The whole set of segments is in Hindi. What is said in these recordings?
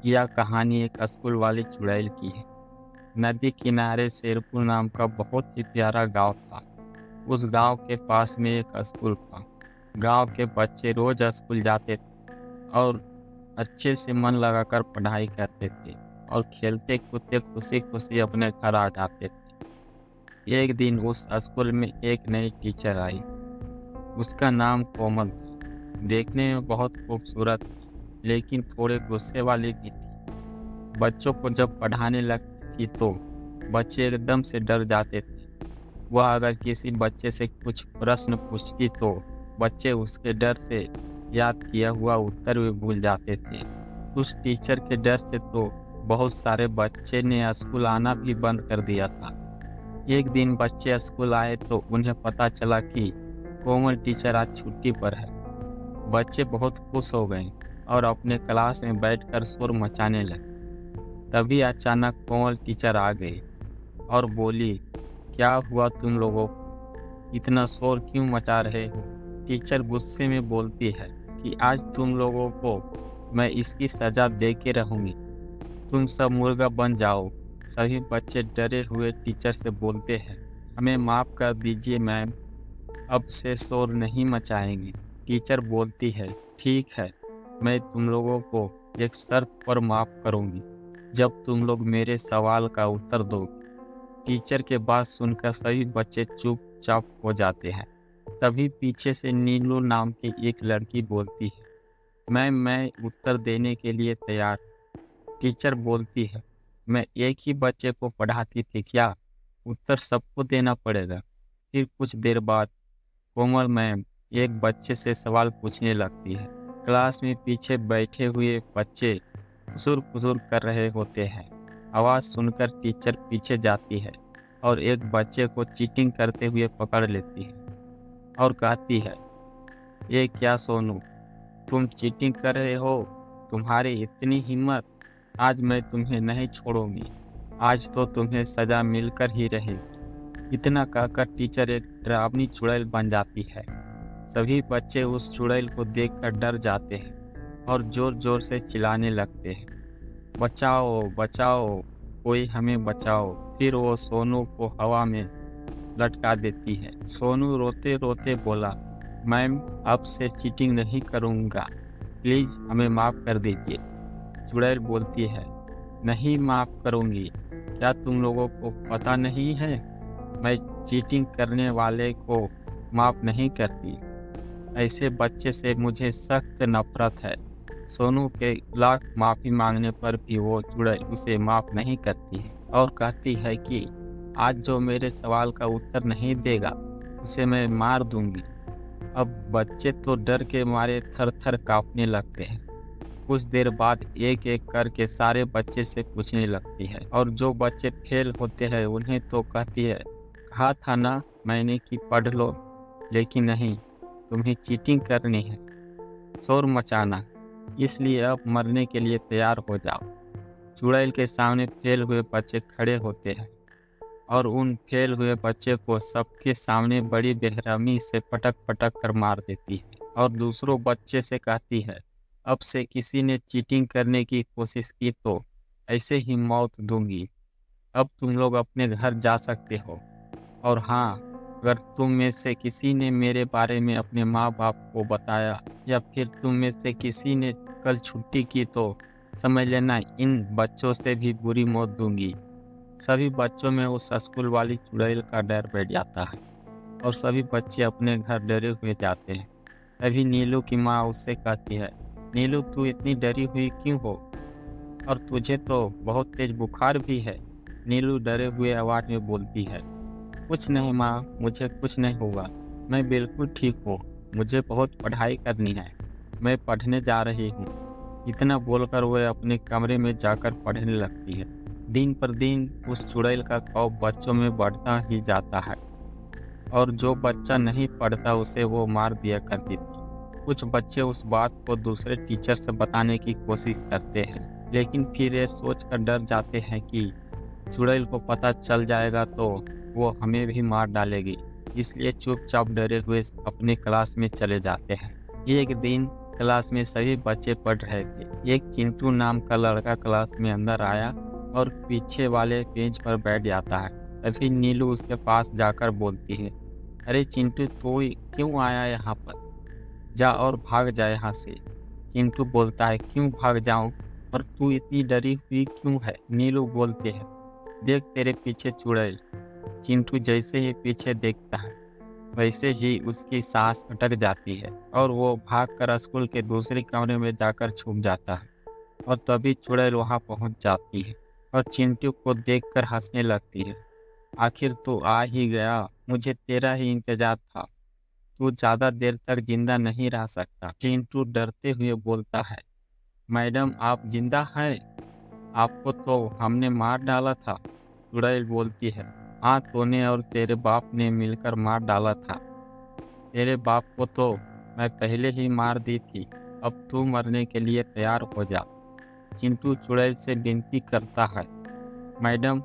यह कहानी एक स्कूल वाली चुड़ैल की है। नदी किनारे शेरपुर नाम का बहुत ही प्यारा गांव था। उस गांव के पास में एक स्कूल था। गांव के बच्चे रोज स्कूल जाते थे और अच्छे से मन लगाकर पढ़ाई करते थे और खेलते कूदते खुशी खुशी अपने घर आ जाते थे। एक दिन उस स्कूल में एक नई टीचर आई। उसका नाम कोमल था। देखने में बहुत खूबसूरत थी, लेकिन थोड़े गुस्से वाली भी थी। बच्चों को जब पढ़ाने लगती थी तो बच्चे एकदम से डर जाते थे। वह अगर किसी बच्चे से कुछ प्रश्न पूछती तो बच्चे उसके डर से याद किया हुआ उत्तर भी भूल जाते थे। उस टीचर के डर से तो बहुत सारे बच्चे ने स्कूल आना भी बंद कर दिया था। एक दिन बच्चे स्कूल आए तो उन्हें पता चला कि कोमल टीचर आज छुट्टी पर है। बच्चे बहुत खुश हो गए और अपने क्लास में बैठकर शोर मचाने लगे। तभी अचानक कोमल टीचर आ गई और बोली, क्या हुआ तुम लोगों को? इतना शोर क्यों मचा रहे हो? टीचर गुस्से में बोलती है कि आज तुम लोगों को मैं इसकी सजा दे के रहूंगी। तुम सब मुर्गा बन जाओ। सभी बच्चे डरे हुए टीचर से बोलते हैं, हमें माफ़ कर दीजिए मैम, अब से शोर नहीं मचाएंगे। टीचर बोलती है, ठीक है, मैं तुम लोगों को एक शर्त पर माफ़ करूंगी, जब तुम लोग मेरे सवाल का उत्तर दो। टीचर के बात सुनकर सभी बच्चे चुपचाप हो जाते हैं। तभी पीछे से नीलू नाम की एक लड़की बोलती है, मैम मैं उत्तर देने के लिए तैयार हूँ। टीचर बोलती है, मैं एक ही बच्चे को पढ़ाती थी क्या? उत्तर सबको देना पड़ेगा। फिर कुछ देर बाद कोमल मैम एक बच्चे से सवाल पूछने लगती है। क्लास में पीछे बैठे हुए बच्चे फुसुर-फुसुर कर रहे होते हैं। आवाज़ सुनकर टीचर पीछे जाती है और एक बच्चे को चीटिंग करते हुए पकड़ लेती है और कहती है, ये क्या सोनू, तुम चीटिंग कर रहे हो? तुम्हारी इतनी हिम्मत? आज मैं तुम्हें नहीं छोड़ूंगी। आज तो तुम्हें सजा मिलकर ही रहेगी। इतना कहकर टीचर एक डरावनी चुड़ैल बन जाती है। सभी बच्चे उस चुड़ैल को देखकर डर जाते हैं और जोर जोर से चिल्लाने लगते हैं, बचाओ बचाओ, कोई हमें बचाओ। फिर वो सोनू को हवा में लटका देती है। सोनू रोते रोते बोला, मैम अब से चीटिंग नहीं करूँगा, प्लीज़ हमें माफ़ कर दीजिए। चुड़ैल बोलती है, नहीं माफ़ करूँगी। क्या तुम लोगों को पता नहीं है, मैं चीटिंग करने वाले को माफ़ नहीं करती। ऐसे बच्चे से मुझे सख्त नफरत है। सोनू के लाख माफ़ी मांगने पर भी वो चुड़ैल उसे माफ़ नहीं करती है और कहती है कि आज जो मेरे सवाल का उत्तर नहीं देगा उसे मैं मार दूंगी। अब बच्चे तो डर के मारे थर थर कांपने लगते हैं। कुछ देर बाद एक एक करके सारे बच्चे से पूछने लगती है और जो बच्चे फेल होते हैं उन्हें तो कहती है, कहा था ना मैंने कि पढ़ लो, लेकिन नहीं, तुम्हें चीटिंग करनी है, शोर मचाना, इसलिए अब मरने के लिए तैयार हो जाओ। चुड़ैल के सामने फेल हुए बच्चे खड़े होते हैं और उन फेल हुए बच्चे को सबके सामने बड़ी बेरहमी से पटक पटक कर मार देती है और दूसरों बच्चे से कहती है, अब से किसी ने चीटिंग करने की कोशिश की तो ऐसे ही मौत दूंगी। अब तुम लोग अपने घर जा सकते हो। और हाँ, अगर तुम में से किसी ने मेरे बारे में अपने माँ बाप को बताया या फिर तुम में से किसी ने कल छुट्टी की तो समझ लेना इन बच्चों से भी बुरी मौत दूंगी। सभी बच्चों में उस स्कूल वाली चुड़ैल का डर बैठ जाता है और सभी बच्चे अपने घर डरे हुए जाते हैं। तभी नीलू की माँ उससे कहती है, नीलू तू इतनी डरी हुई क्यों हो? और तुझे तो बहुत तेज बुखार भी है। नीलू डरे हुए आवाज में बोलती है, कुछ नहीं माँ, मुझे कुछ नहीं हुआ, मैं बिल्कुल ठीक हूँ। मुझे बहुत पढ़ाई करनी है, मैं पढ़ने जा रही हूँ। इतना बोलकर वह अपने कमरे में जाकर पढ़ने लगती है। दिन पर दिन उस चुड़ैल का खौफ बच्चों में बढ़ता ही जाता है और जो बच्चा नहीं पढ़ता उसे वो मार दिया करती थी। कुछ बच्चे उस बात को दूसरे टीचर से बताने की कोशिश करते हैं, लेकिन फिर ये सोचकर डर जाते हैं कि चुड़ैल को पता चल जाएगा तो वो हमें भी मार डालेगी, इसलिए चुपचाप डरे हुए अपने क्लास में चले जाते हैं। एक दिन क्लास में सभी बच्चे पढ़ रहे थे। एक चिंटू नाम का लड़का क्लास में अंदर आया और पीछे वाले बेंच पर बैठ जाता है। तभी नीलू उसके पास जाकर बोलती है, अरे चिंटू, तू क्यों आया यहाँ पर? जा और भाग जा यहाँ से। चिंटू बोलता है, क्यों भाग जाऊं? और तू इतनी डरी हुई क्यों है? नीलू बोलते है, देख तेरे पीछे चुड़ैल। चिंटू जैसे ही पीछे देखता है वैसे ही उसकी सांस अटक जाती है और वो भागकर स्कूल के दूसरे कमरे में जाकर छुप जाता है। और तभी चुड़ैल वहां पहुंच जाती है और चिंटू को देखकर हंसने लगती है। आखिर तो आ ही गया, मुझे तेरा ही इंतजार था। तू ज्यादा देर तक जिंदा नहीं रह सकता। चिंटू डरते हुए बोलता है, मैडम आप जिंदा हैं? आपको तो हमने मार डाला था। चुड़ैल बोलती है, हाँ, तूने और तेरे बाप ने मिलकर मार डाला था। तेरे बाप को तो मैं पहले ही मार दी थी। अब तू मरने के लिए तैयार हो जा। चिंटू चुड़ैल से विनती करता है, मैडम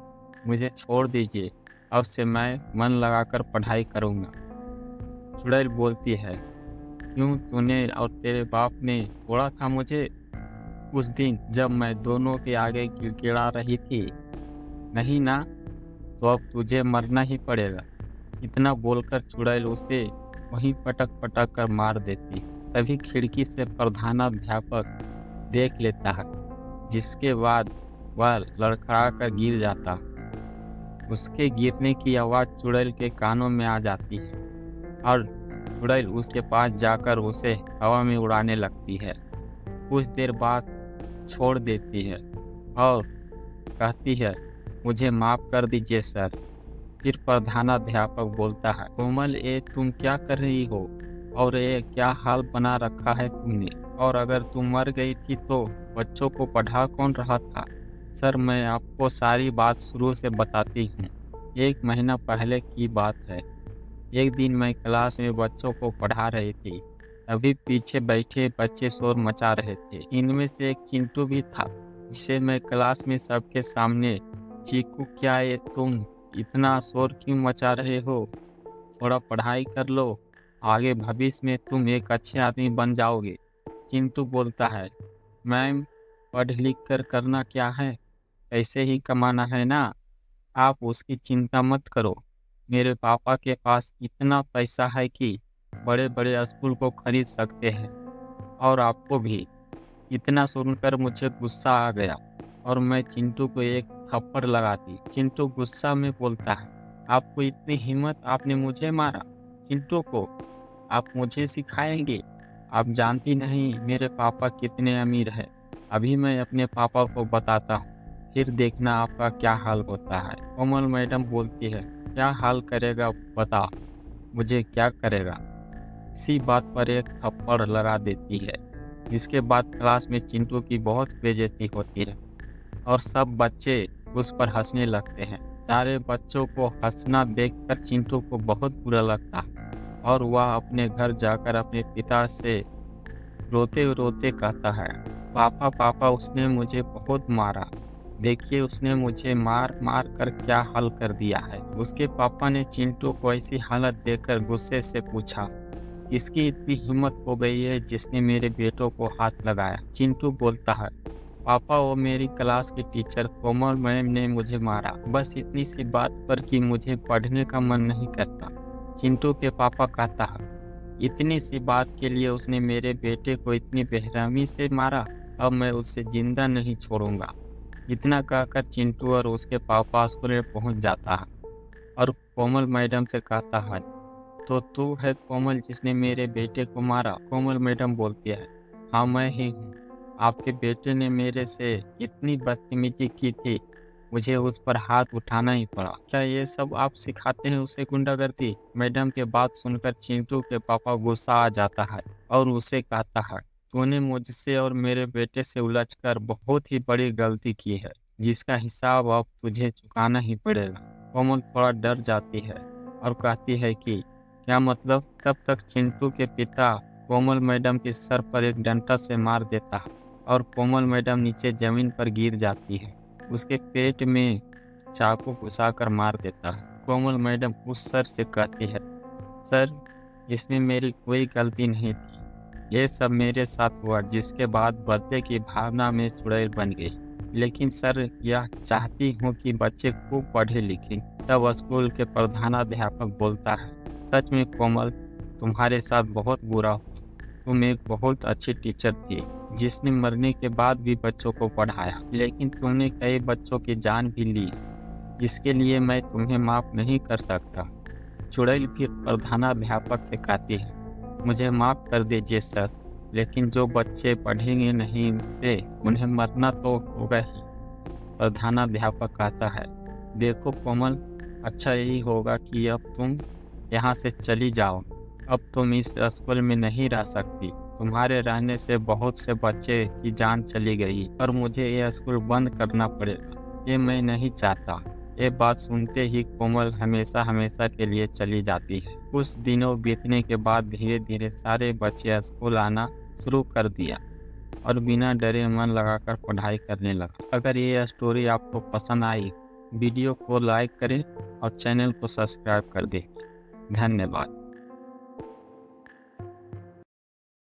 मुझे छोड़ दीजिए, अब से मैं मन लगाकर पढ़ाई करूँगा। चुड़ैल बोलती है, क्यों, तूने और तेरे बाप ने छोड़ा था मुझे उस दिन जब मैं दोनों के आगे गिड़गिड़ा रही थी? नहीं ना, तो अब तुझे मरना ही पड़ेगा। इतना बोलकर चुड़ैल उसे वहीं पटक पटक कर मार देती। तभी खिड़की से प्रधानाध्यापक देख लेता है, जिसके बाद वह लड़खड़ा कर गिर जाता। उसके गिरने की आवाज़ चुड़ैल के कानों में आ जाती है और चुड़ैल उसके पास जाकर उसे हवा में उड़ाने लगती है। कुछ देर बाद छोड़ देती है और कहती है, मुझे माफ़ कर दीजिए सर। फिर प्रधानाध्यापक बोलता है, कोमल, ये तुम क्या कर रही हो? और ये क्या हाल बना रखा है तुमने? और अगर तुम मर गई थी तो बच्चों को पढ़ा कौन रहा था? सर, मैं आपको सारी बात शुरू से बताती हूँ। 1 महीना पहले की बात है। एक दिन मैं क्लास में बच्चों को पढ़ा रही थी। अभी पीछे बैठे बच्चे शोर मचा रहे थे। इनमें से एक चिंटू भी था, जिसे मैं क्लास में सबके सामने, चीकू, क्या ये तुम इतना शोर क्यों मचा रहे हो? थोड़ा पढ़ाई कर लो, आगे भविष्य में तुम एक अच्छे आदमी बन जाओगे। चिंटू बोलता है, मैम, पढ़ लिख कर करना क्या है? पैसे ही कमाना है ना। आप उसकी चिंता मत करो। मेरे पापा के पास इतना पैसा है कि बड़े बड़े स्कूल को खरीद सकते हैं। और आपको भी। इतना सुनकर मुझे गुस्सा आ गया और मैं चिंटू को एक थप्पड़ लगा दी। चिंटू गुस्सा में बोलता है, आपको इतनी हिम्मत, आपने मुझे मारा? चिंटू को आप मुझे सिखाएंगे? आप जानती नहीं मेरे पापा कितने अमीर हैं। अभी मैं अपने पापा को बताता हूँ, फिर देखना आपका क्या हाल होता है। कोमल मैडम बोलती है, क्या हाल करेगा बता, मुझे क्या करेगा? इसी बात पर एक थप्पड़ लगा देती है, जिसके बाद क्लास में चिंटू की बहुत बेइज्जती होती है और सब बच्चे उस पर हंसने लगते हैं। सारे बच्चों को हंसना देखकर चिंटू को बहुत बुरा लगता है और वह अपने घर जाकर अपने पिता से रोते रोते कहता है, पापा पापा, उसने मुझे बहुत मारा। देखिए उसने मुझे मार मार कर क्या हाल कर दिया है। उसके पापा ने चिंटू को ऐसी हालत देखकर गुस्से से पूछा, इसकी इतनी हिम्मत हो गई है जिसने मेरे बेटों को हाथ लगाया? चिंटू बोलता है, पापा, वो मेरी क्लास की टीचर कोमल मैम ने मुझे मारा, बस इतनी सी बात पर कि मुझे पढ़ने का मन नहीं करता। चिंटू के पापा कहता है, इतनी सी बात के लिए उसने मेरे बेटे को इतनी बेरहमी से मारा, अब मैं उसे जिंदा नहीं छोड़ूंगा। इतना कहकर चिंटू और उसके पापा स्कूल में पहुंच जाता है और कोमल मैडम से कहता है, तो तू है कोमल जिसने मेरे बेटे को मारा? कोमल मैडम बोलती है, हाँ, मैं ही हूँ। आपके बेटे ने मेरे से इतनी बदतमीजी की थी, मुझे उस पर हाथ उठाना ही पड़ा। क्या ये सब आप सिखाते हैं उसे गुंडागर्दी? मैडम के बात सुनकर चिंटू के पापा गुस्सा आ जाता है और उसे कहता है, तूने मुझसे और मेरे बेटे से उलझकर बहुत ही बड़ी गलती की है, जिसका हिसाब अब तुझे चुकाना ही पड़ेगा। कोमल थोड़ा डर जाती है और कहती है कि क्या मतलब? तब तक चिंटू के पिता कोमल मैडम के सर पर एक डंडा से मार देता है और कोमल मैडम नीचे जमीन पर गिर जाती है। उसके पेट में चाकू घुसाकर मार देता है। कोमल मैडम उस सर से कहती है, सर, इसमें मेरी कोई गलती नहीं थी। ये सब मेरे साथ हुआ, जिसके बाद बदले की भावना में चुड़ैल बन गई। लेकिन सर, यह चाहती हूँ कि बच्चे खूब पढ़े लिखें। तब स्कूल के प्रधानाध्यापक बोलता है, सच में कोमल, तुम्हारे साथ बहुत बुरा हुआ। तुम एक बहुत अच्छी टीचर थी, जिसने मरने के बाद भी बच्चों को पढ़ाया, लेकिन तुमने कई बच्चों की जान भी ली। इसके लिए मैं तुम्हें माफ़ नहीं कर सकता। चुड़ैल फिर प्रधानाध्यापक से कहती है, मुझे माफ़ कर दीजिए सर, लेकिन जो बच्चे पढ़ेंगे नहीं इनसे, उन्हें मरना तो होगा ही। प्रधानाध्यापक कहता है, देखो कोमल, अच्छा यही होगा कि अब तुम यहाँ से चली जाओ। अब तुम इस स्कूल में नहीं रह सकती। तुम्हारे रहने से बहुत से बच्चे की जान चली गई और मुझे यह स्कूल बंद करना पड़ेगा। ये मैं नहीं चाहता। ये बात सुनते ही कोमल हमेशा हमेशा के लिए चली जाती है। कुछ दिनों बीतने के बाद धीरे धीरे सारे बच्चे स्कूल आना शुरू कर दिया और बिना डरे मन लगाकर पढ़ाई करने लगा। अगर ये स्टोरी आपको पसंद आई, वीडियो को लाइक करें और चैनल को सब्सक्राइब कर दें। धन्यवाद।